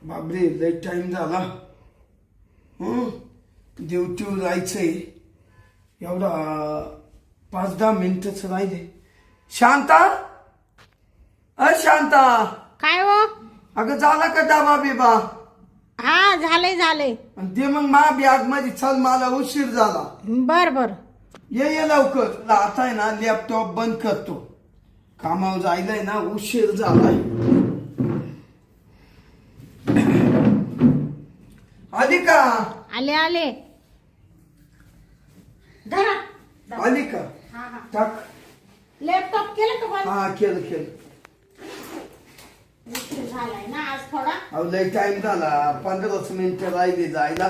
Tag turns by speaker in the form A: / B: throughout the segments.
A: बापरे लय टाइम झाला. ड्युटीवर जायचंय. एवढा 5-10 मिनिटच राहिले. शांता, शांता.
B: काय हो?
A: अगं झाला का डबा बिबा?
B: हा झालंय झालंय.
A: ते मग मा बॅग मध्ये चल, मला उशीर झाला.
B: बर बर.
A: ये लवकर. आता आहे ना लॅपटॉप बंद करतो. कामावर जायलाय ना, उशीर झालाय. आली का?
B: आले आले. धरा.
A: आली का?
B: हा हा.
A: टाक.
B: लॅपटॉप केलं का बंद?
A: हा केलं.
B: उशीर झालाय ना आज थोडा.
A: अहो लय टाइम झाला. 15 मिनिटं राहिली जायला.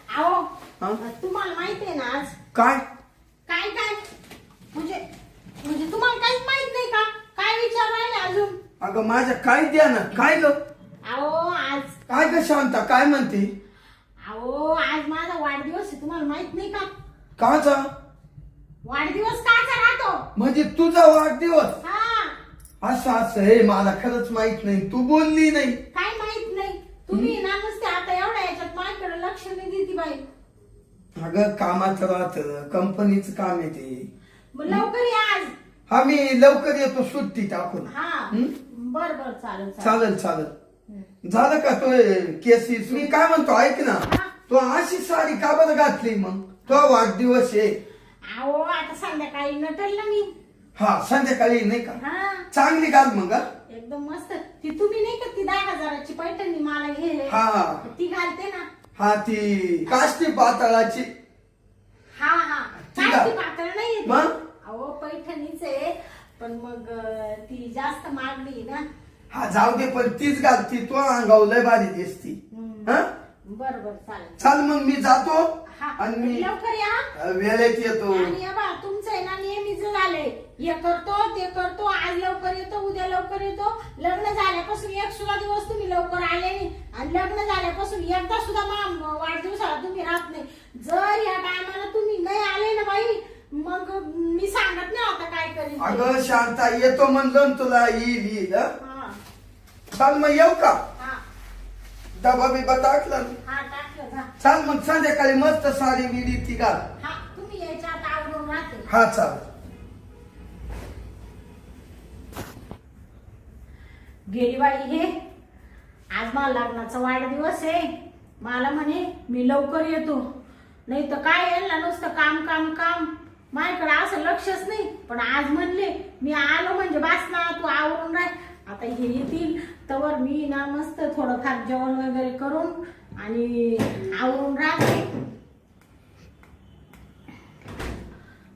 B: अहो
A: हा?
B: तुम्हाला माहितीये ना आज
A: काय?
B: काय काय म्हणजे तुम्हाला काहीच माहित नाही का? काय विचार राहिले अजून?
A: अगं माझ्या काय द्या ना. काय ग?
B: अहो आज
A: काय ग शांता, काय म्हणते?
B: अहो आज माझा वाढदिवस आहे, तुम्हाला माहित नाही का?
A: काचा?
B: वाढदिवस काचा राहतो?
A: म्हणजे तुझा वाढदिवस?
B: हा.
A: असं हे मला खरंच माहित नाही. तू बोलली नाही.
B: काय माहित नाही? तुम्ही ना नुसते आता एवढ्या याच्यात माझ्याकडे लक्ष नाही देती बाई.
A: अगं कामाचं राहत, कंपनीचं काम येते.
B: मग लवकर या आज.
A: हा मी लवकर येतो सुट्टी टाकून.
B: हा बर बर चालेल
A: चालेल. झालं का तो केसीस? मी काय म्हणतो ऐक ना, तो अशी साडी का बरं घातली? मग तो वाढदिवस आहे.
B: अहो आता संध्याकाळी नटेल ना मी.
A: हा संध्याकाळी नाही का?
B: हा
A: चांगली घाल मग.
B: एकदम मस्त. ती तुम्ही नाही का ती 10,000ची पैठणी मला घ्यायला,
A: हा
B: ती घालते ना.
A: हा ती काष्टी पातळाची.
B: हा
A: ती
B: काय ती
A: घाल.
B: पातळ नाहीये ती.
A: मग?
B: अहो पैठणीच आहे, पण मग ती जास्त मागणी ना.
A: हा जाऊ दे, पण तीच घाल. ती तो अंगावलंय भारी दिसती. हा
B: बर बर चालेल.
A: चाल मग मी जातो.
B: हा
A: आणि मी
B: लवकर या.
A: वेळेत येतो.
B: आणि बा तुमचं आहे ना नेहमीच झालंय, हे करतो ते करतो. आज लवकर येतो, उद्या लवकर येतो. लग्न झाल्यापासून एक सुद्धा दिवस तुम्ही लवकर आले नाही, आणि लग्न झाल्यापासून एकदा सुद्धा वाढदिवसाला तुम्ही राहत नाही. जर या टायमाला तुम्ही नाही आले ना बाई, मग मी सांगत नाही आता काय करेल.
A: अगं शांता, येतो म्हणलं ना तुला. येईल.
B: हा
A: चाल मग येऊ का?
B: हा
A: डबा बिबा टाकला.
B: हा टाकलं जा.
A: चाल मग संध्याकाळी मस्त साडी बिडी ती घाल.
B: हा तुम्ही यायच्या आता आवडून राहते.
A: हा चाल.
B: गेली बाई हे. आज मला लग्नाचा वाढदिवस आहे. मला म्हणे मी लवकर येतो, नाही तर काय येईल ना नुसतं काम काम काम. माझ्याकडे असं लक्षच नाही. पण आज म्हणले मी आलो म्हणजे बास ना, तू आवरून राह. आता हे येतील तवर मी ना मस्त थोडंफार जेवण वगैरे करून आणि आवरून राहते.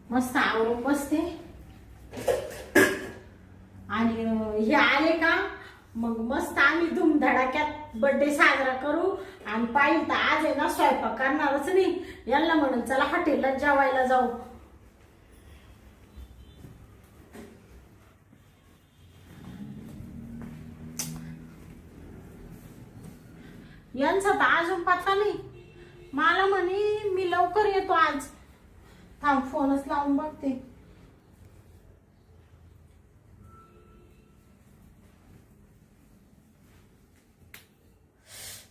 B: मस्त आवरून बसते. आणि हे आले का मग मस्त आम्ही धूमधडाक्यात बर्थडे साजरा करू. आणि पाहिजे तर आज आहे ना स्वयंपाक करणारच नाही. यांना म्हणून चला हॉटेलला जेवायला जाऊ. यांचा तर अजून पत्ता नाही. मला म्हणे मी लवकर येतो आज. थांब फोनच लावून बघते.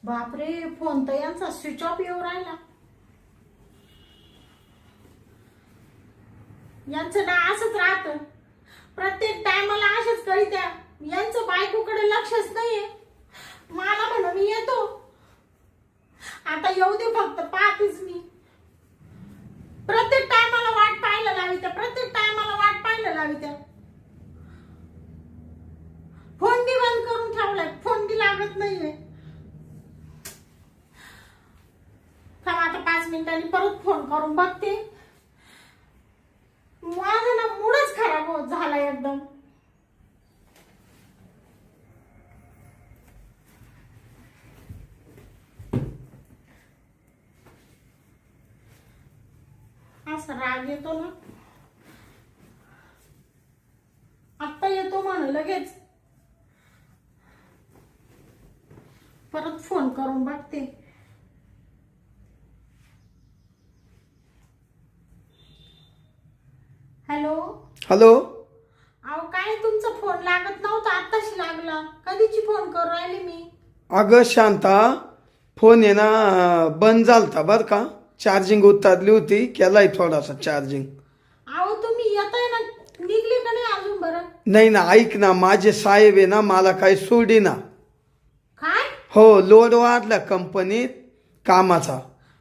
B: बापरे, फोन तर यांचा स्विच ऑफ येऊ राहिला. यांचं ना असंच राहतं, प्रत्येक टायमाला असेच करीत्या. यांचं बायकोकडे लक्षच नाहीये. मला म्हणून मी येतो. आता येऊ दे फक्त, पाहतेच मी. प्रत्येक टायमाला वाट पाहायला लावित्या, प्रत्येक टायमाला वाट पाहायला लावित्या. फोन बी बंद करून ठेवलाय, फोन बी लागत नाहीये. आता 5 मिनिटांनी परत फोन करून बघते. माझा ना मूडच खराब होत झाला एकदम. असा राग येतो ना. आत्ता येतो म्हण लगेच. परत फोन करून बघते. हॅलो. अहो काय तुमचा फोन लागत नव्हता, आत्ताशी लागला. कधीची फोन करू राहिली मी.
A: अगं शांता, फोन आहे ना बंद झालता बर का, चार्जिंग उतरली होती, केलाय थोडासा चार्जिंग.
B: अहो तुम्ही येताय ना, निघले का नाही अजून बरं?
A: नाही ना, ऐक ना, माझे साहेब आहे ना, मला काही सोडी ना.
B: काय?
A: हो, लोड वाढला कंपनीत कामाचा.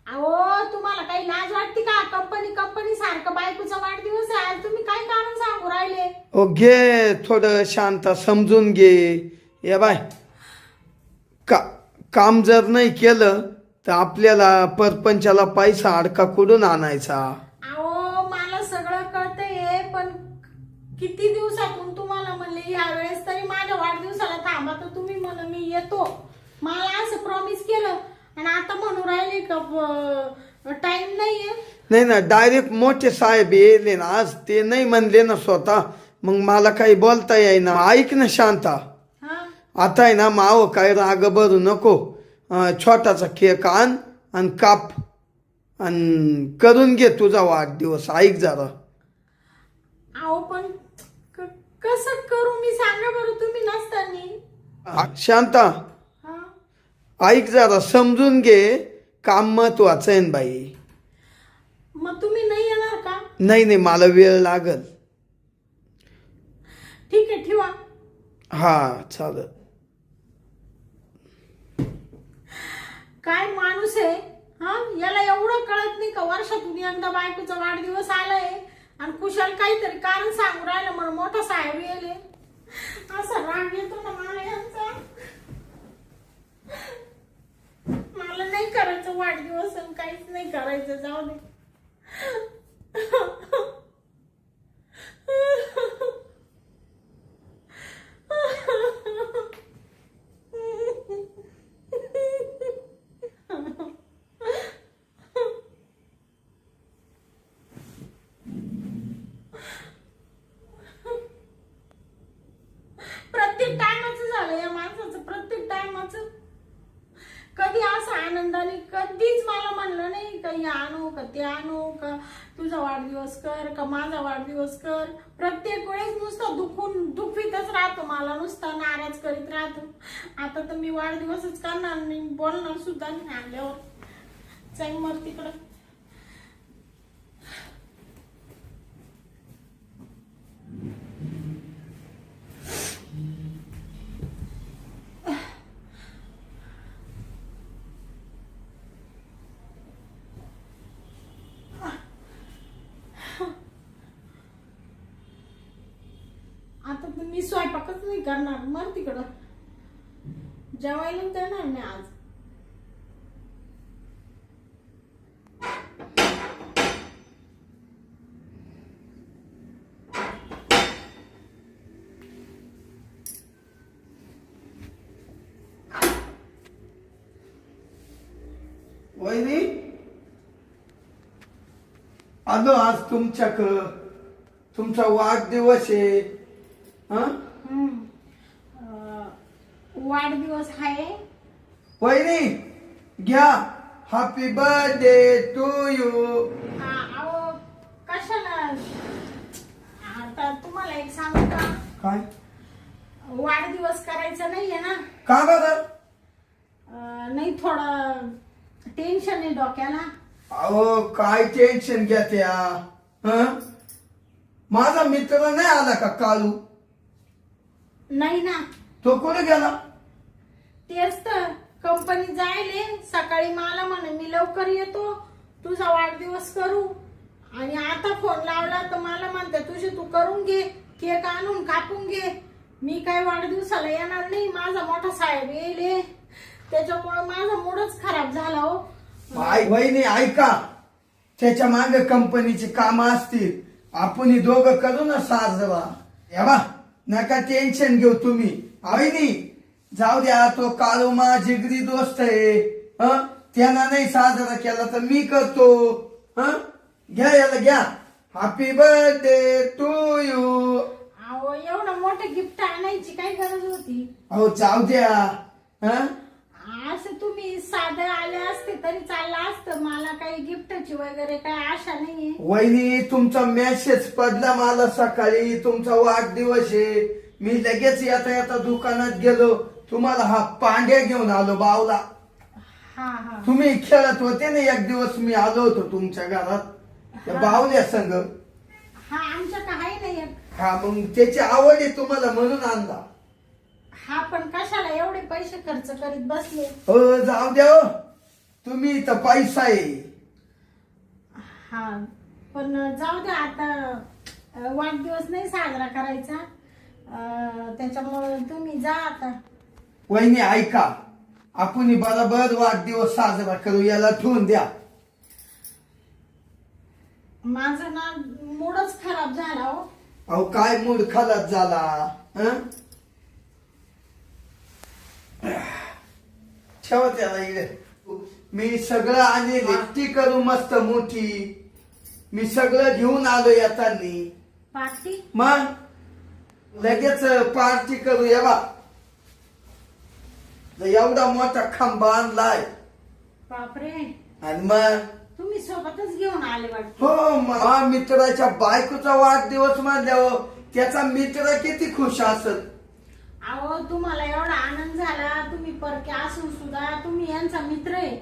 B: अहो तुम्हाला काही लाज वाटते का? कंपनी सारखं बायकोचा वाढदिवस आहे आज, तुम्ही काय कारण सांगू राहिले?
A: ओ घे थोडं शांता, समजून घे. ये बाय, काम जर नाही केलं तर आपल्याला परपंचाला पैसा अडका कुठून आणायचा?
B: अहो मला सगळं कळतंय, पण किती दिवसातून तुम्हाला म्हणले या वेळेस तरी माझ्या वाढदिवसाला थांबा, तर तुम्ही म्हण मी येतो. मला असं प्रॉमिस केलं आणि आता म्हणू राहिले का टाइम नाहीये.
A: नाही ना, डायरेक्ट मोठे साहेब येले ना आज, ते नाही म्हणले ना स्वतः, मग मला काही बोलता येईना. ऐक ना शांता,
B: हा
A: आता आहे ना माव काय राग भरू नको. छोटाचा केक आण आणि काप आणि करून घे तुझा वाढदिवस. ऐक जरा.
B: अहो पण कसं करू मी, सांगा बरं तुम्ही नसताना.
A: शांता
B: हा
A: ऐक जरा, समजून घे, काम महत्वाचं आहे ना बाई.
B: मग तुम्ही नाही येणार का?
A: नाही नाही, मला वेळ लागल.
B: ठीक आहे, ठेवा.
A: हा चालेल.
B: काय माणूस आहे हा, याला एवढं कळत नाही का वर्षातून एकदा बायकोचा वाढदिवस आलाय आणि कुशाल काहीतरी कारण सांगू राहिलं म्हणून मोठा साहेब येले. असा राग येतो ना मला यांचा. मला नाही करायचं वाढदिवस आणि काहीच नाही करायचं, जाऊ दे. प्रत्येक टायमाचं झालं या माणसाचं, प्रत्येक टायमाचं. कधी असं आनंदाने कधीच मला म्हणलं नाही का हे आणू का ते आणू का तुझा वाढदिवस कर का माझा वाढदिवस कर. प्रत्येक वेळेस नुसतं दुखवीतच राहतो, मला नुसता नाराज करीत राहतो. आता तर मी वाढदिवसच करणार नाही, बोलणार सुद्धा नाही आणल्यावर. चल मग तिकडं. आता तर मी स्वयंपाकच नाही करणार, मग तिकडं जेवायला देणार नाही आज.
A: वहिनी आलो आज तुमचा वाढदिवस आहे.
B: वाढदिवस आहे.
A: वहिनी घ्या, हॅपी बर्थडे टू यू.
B: अहो कशाला, आता तुम्हाला एक सांगू का,
A: काय
B: वाढदिवस करायचा नाहीये ना.
A: का बरं?
B: नाही, थोडं टेन्शन आहे डोक्याला.
A: अहो काय टेन्शन घेत्या? माझा मित्र नाही आला का कालू?
B: नाही ना.
A: तो कुठे गेला?
B: तेच तर, कंपनी जायले सकाळी मला म्हणे मी लवकर येतो तुझा वाढदिवस करू, आणि आता फोन लावला तर मला म्हणते तुझे तू करून घे, केक आणून कापून घे. मी काय वाढदिवसाला येणार नाही, माझा मोठा साहेब येईल, त्याच्यामुळे माझा मूडच खराब झाला. हो
A: वहिनी ऐका, त्याच्या मागे कंपनीची काम असतील, आपण दोघं करू ना साजरा. या बा, नका टेन्शन घेऊ तुम्ही. वहिनी जाऊ द्या, तो काळू मा जिगरी दोस्त आहे. त्यांना नाही साजरा केला तर मी करतो. घ्या याला, घ्या, हॅपी बर्थडे टू यू.
B: अहो एवढं मोठं गिफ्ट आणायची काय गरज होती?
A: अहो जाऊ द्या.
B: असं तुम्ही साधे आले असते तरी चाललं असतं, मला काही गिफ्टची वगैरे काही आशा नाहीये.
A: वहिनी तुमचा मेसेज पडला मला सकाळी, तुमचा वाढदिवस आहे. मी लगेच येता येता दुकानात गेलो, तुम्हाला हा पांड्या घेऊन आलो बावला.
B: हा हा
A: तुम्ही खेळत होते ना एक दिवस, मी आलो होतो तुमच्या घरात त्या बावल्या संग.
B: हा आमच्या काही नाही एक.
A: हा मग त्याची आवड आहे तुम्हाला म्हणून आणला.
B: हा पण कशाला एवढे पैसे खर्च करीत बसले.
A: हो जाऊ द्या हो. तुम्ही तर पैसा आहे.
B: हा पण जाऊ द्या आता, वाढदिवस नाही साजरा करायचा, त्याच्यामुळे तुम्ही जा आता.
A: वहिनी ऐका, आपण बरोबर वाढदिवस साजरा करू, याला ठेवून द्या.
B: माझं ना मूडच खराब झाला हो.
A: अहो काय मूड खराब झाला हं? ठेवा त्याला इकडे. मी सगळं आणले, पार्टी करू मस्त मोठी. मी सगळं घेऊन आलो येतानी.
B: पार्टी?
A: मग लगेच पार्टी करू. या बा एवढा मोठा खांबा आणलाय.
B: बापरे,
A: आणि मग
B: तुम्ही सोबतच घेऊन आले वाटतं.
A: हो, मग मित्राच्या बायकोचा वाढदिवस मानल्यावर त्याचा मित्र किती खुश असत.
B: अहो तुम्हाला एवढा आनंद झाला, तुम्ही परके असून सुद्धा तुम्ही यांचा मित्र आहे,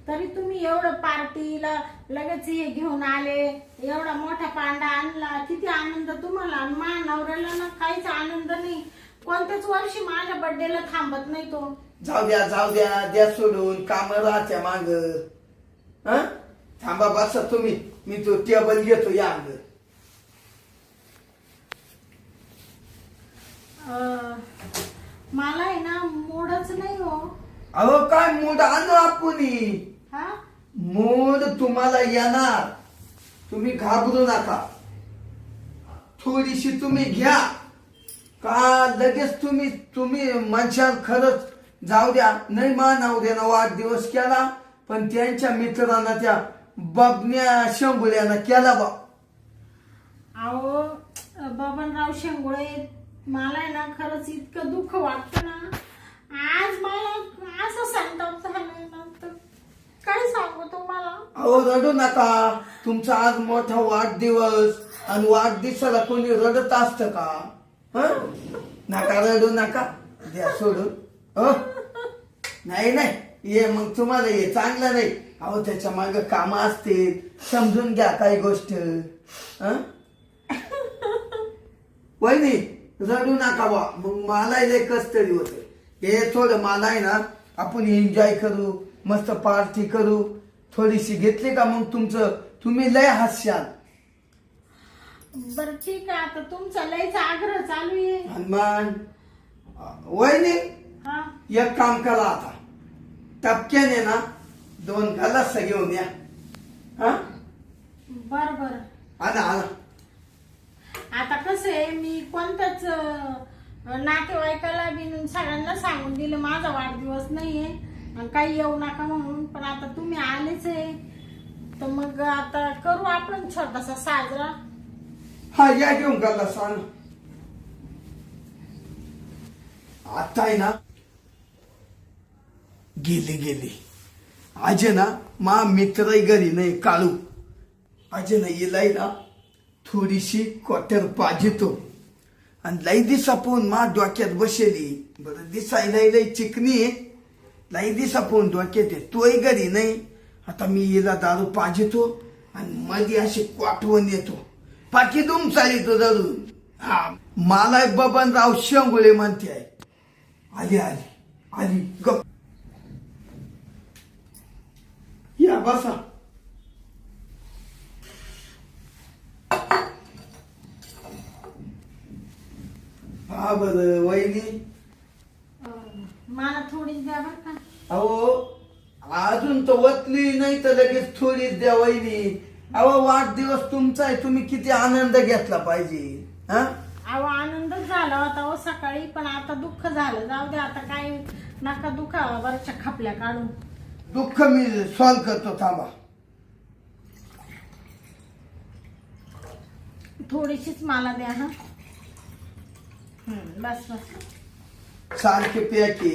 B: तरी तुम्ही एवढं पार्टीला लगेच हे घेऊन आले, एवढा मोठा पांडा आणला, किती आनंद तुम्हाला. आणि माझ्या नवऱ्याला ना काहीच आनंद नाही, कोणत्याच वर्षी माझ्या बर्थडेला थांबत नाही तो.
A: जाऊ द्या जाऊ द्या, द्या सोडून, काम राहत्या माग. थांबा बसा तुम्ही, मी तो टेबल घेतो या अंग.
B: मला आहे ना मूडच नाही हो.
A: अहो काय मूड आणू आपण.
B: हा
A: मूड तुम्हाला येणार, तुम्ही घाबरू नका. थोडीशी तुम्ही घ्या का लगेच तुम्ही म्हणशाल खरंच. जाऊ द्या, नाही मानाव द्या वाढदिवस केला, पण त्यांच्या मित्रांना त्या बबन्या शंभुल्यानं केला बा.
B: अहो बबनराव शेंगुळे, मला आहे ना खरंच इतकं दुःख वाटतं ना. आज मला असं संताप झालंय ना, तर काय सांगू तुम्हाला.
A: अहो रडू नका, तुमचा आज मोठा वाढदिवस, आणि वाढदिवसाला कोणी रडत असतं का. नका रडू नका, द्या सोडून. हो नाही नाही, ये मग तुम्हाला ये चांगलं नाही. अहो त्याच्या माग काम असतील, समजून घ्या काही गोष्ट. वहिनी रडू नका बा, मग मला लय कस तरी होत. हे थोडं मला आहे ना, आपण एन्जॉय करू, मस्त पार्टी करू. थोडीशी घेतली का मग तुम्ही लय हास्याल.
B: बर ठीक आहे, आता तुमचा लयच आग्रह चालू आहे.
A: हनुमान वहिनी
B: हा
A: एक काम करा, आता टपक्याने ना 2 गलास घेऊन या.
B: बर बर.
A: आला
B: आता कसं आहे, मी कोणत्याच नातेवाईकाला बी सगळ्यांना सांगून दिलं माझा वाढदिवस नाहीये आणि काही येऊ नका म्हणून. पण आता तुम्ही आलेच आहे, तर मग आता करू आपण छोटासा साजरा.
A: हा या घेऊन गल्ला सांग. आता आहे ना गेली आज ना मा मित्रही घरी नाही काळू. आज ना येलाई ना थोडीशी क्वार्टर पाहिजेतो, आणि लई दिसा पोहून मा डोक्यात बसेली. बरं दिसायला लई चिकनी आहे, लई दिसा पोहून डोक्यात आहे. तोही घरी नाही. आता मी हिला दारू पाहिजेतो आणि मध्ये अशी क्वाटवून येतो, पाकी दुम चालितो धरून. हा मला बबनराव शेंगुळे म्हणते आहे. आली गप. या बसा. हा बरं वहिनी,
B: मला थोडीच द्या बर का.
A: अहो अजून तर वतली नाही तर लगेच थोडीच द्या वहिनी. अहो वाढदिवस तुमचा आहे, तुम्ही किती आनंद घेतला पाहिजे.
B: अहो आनंदच झाला होता हो सकाळी, पण आता दुःख झालं. जाऊ दे आता, काय नका दुखा वरच्या खपल्या काढून.
A: दुःख मी सॉल्व करतो, थांबा.
B: थोडीशीच मला द्या. हा बस बस.
A: सारखे प्याके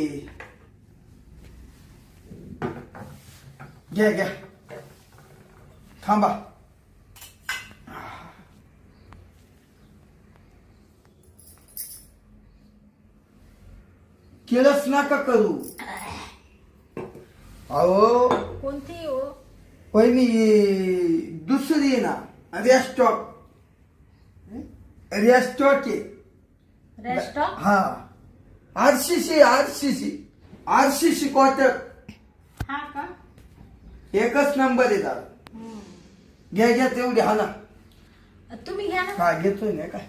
A: घ्या थांबा. केलंच नका करू. अहो
B: कोणती हो?
A: वहिनी दुसरी आहे ना, रेस्टॉक आहे.
B: रेस्टॉक?
A: हा, आरसीसी क्वार्टर
B: हा का?
A: एकच नंबर आहे दादा. घ्या तेवढी. हा ना,
B: तुम्ही घ्या ना.
A: हा घेतोय ना. काय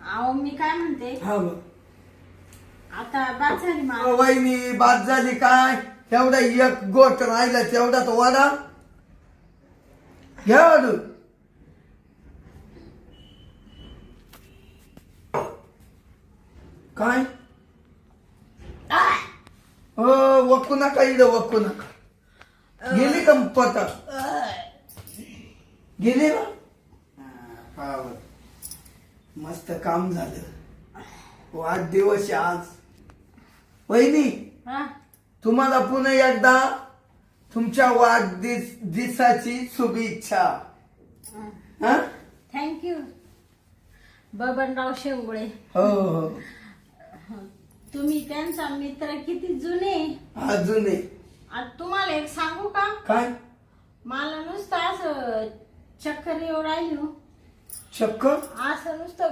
B: अहो मी काय म्हणते,
A: हा बघ.
B: आता बाद झाली मला.
A: वहिनी बाद झाली काय? तेवढा एक गोट राहिला, तेवढा तो वाडा घ्या वाढून. काय वक्कू नका इथं, वक्कू नका. गेली का पता? गेली ना. हा, मस्त काम झालं. वाढदिवस आहे आज. वहिनी
B: हा?
A: तुम्हाला पुन्हा एकदा तुमच्या वाढदिवसाची शुभेच्छा. हा,
B: थँक्यू बबनराव शेंगुळे.
A: हो.
B: तुम्ही त्यांचा मित्र किती जुने.
A: अजून
B: आता तुम्हाला एक सांगू का?
A: काय
B: मला नुसतं असं चक्कर येऊ राहिली हो.
A: चक्कर?
B: असं नुसतं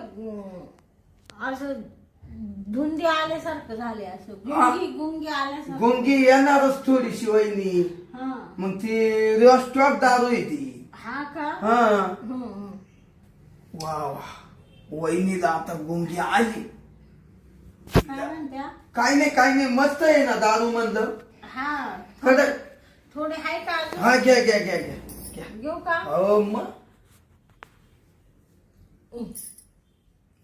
B: असं धुंदी आल्यासारखं झाले, असं
A: हा.
B: गुंगी आल्यासारखं.
A: गुंगी येणारच थोडीशी वहिनी.
B: हा.
A: मग ती रेस्टॉक दारू आहे ती.
B: हा का?
A: हा.
B: हम्म.
A: वा, वहिनीला आता गुंगी आली.
B: काय म्हणत्या?
A: काय नाही मस्त आहे ना दारू म्हणलं.
B: हा,
A: कडक.
B: थोडे हाय का अजून?
A: हा घ्या.
B: घेऊ का?
A: हो मग.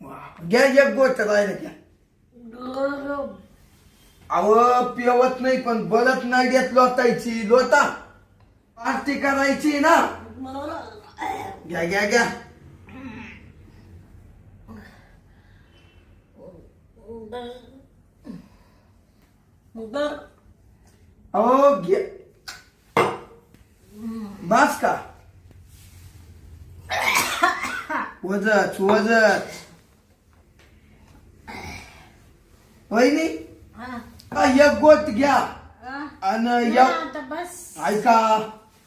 A: वा, घ्या एक गोष्ट राहिलं घ्या. अव पिवत नाही, पण बलत नाही देत लोटायची. लोटा पार्टी करायची ना. घ्या. अहो घ्या. बास का? वजत वहिनी
B: हा.
A: एक गोट घ्या. आणि
B: आता बस.
A: ऐका,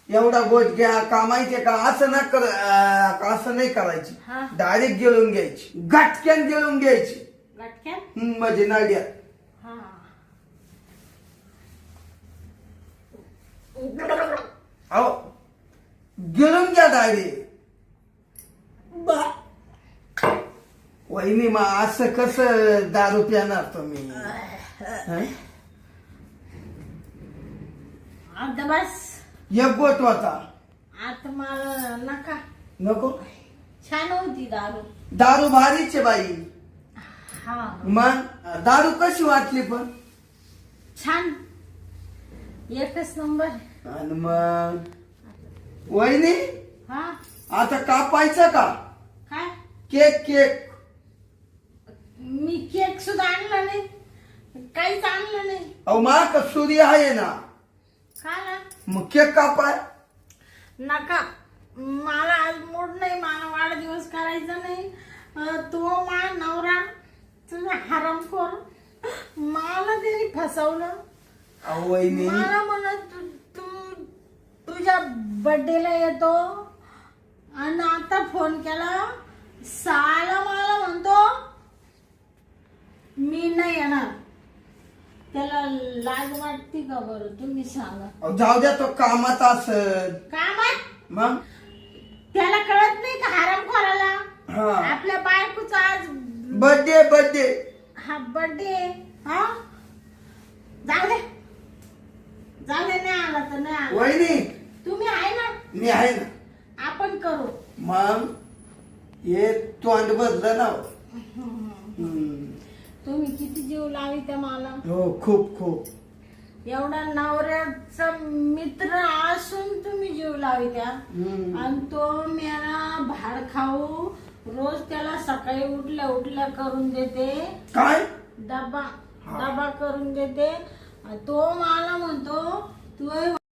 A: एवढा गोट घ्या. का माहितीये का, असं असं नाही करायची.
B: हा.
A: डायरेक्ट गिळून घ्यायची, गटक्यान गिळून घ्यायची.
B: गटक्यात?
A: म्हणजे नाड्या.
B: हा.
A: अहो गिळून घ्या डायरेक्ट. वहिनी मग असं कसं दारू पिणार तुम्ही? हं?
B: आता बस.
A: एक गोट होता.
B: आता मला नका.
A: नको?
B: छान होती दारू.
A: दारू भारीच आहे बाई.
B: हा.
A: मग दारू कशी वाटली पण?
B: छान, एकच नंबर.
A: आणि मग वहिनी
B: हा.
A: आता कापायचं का
B: काय?
A: केक?
B: मी केक सुद्धा आणला नाही, काहीच आणलं नाही.
A: अहो मा का सूर्य आहे ना,
B: का ना?
A: मग केक कापाय.
B: नका, मला आज मूड नाही, मला वाढदिवस करायचा नाही. तो माझा नवरा तुझा हरामखोर, मला त्यांनी फसवलं.
A: अहो वहिनी
B: मला म्हणत तू तुझ्या बर्थडेला येतो, आणि आता फोन केला साला मला म्हणतो मी नाही येणार. त्याला लाज वाटते का बरं, तुम्ही सांगा.
A: अहो, जाऊ द्या, तो कामात असत.
B: कामात?
A: मग
B: त्याला कळत नाही का हरामखोराला?
A: हा,
B: आपल्या बायकोचा आज
A: बर्थडे.
B: हा बर्थडे. हा, जाऊ दे नाही आला तर नाही आला.
A: वहिनी
B: तुम्ही आहे ना,
A: मी आहे ना.
B: आपण करू.
A: मग हे तोंड बदलं ना.
B: तुम्ही किती जीव लावित्या मला.
A: हो, खूप.
B: एवढा नवऱ्याचा मित्र असून तुम्ही जीव लावित्या. आणि तो मेला भाड खाऊ, रोज त्याला सकाळी उठल्या करून देते.
A: काय
B: डबा करून देते. तो मला म्हणतो तू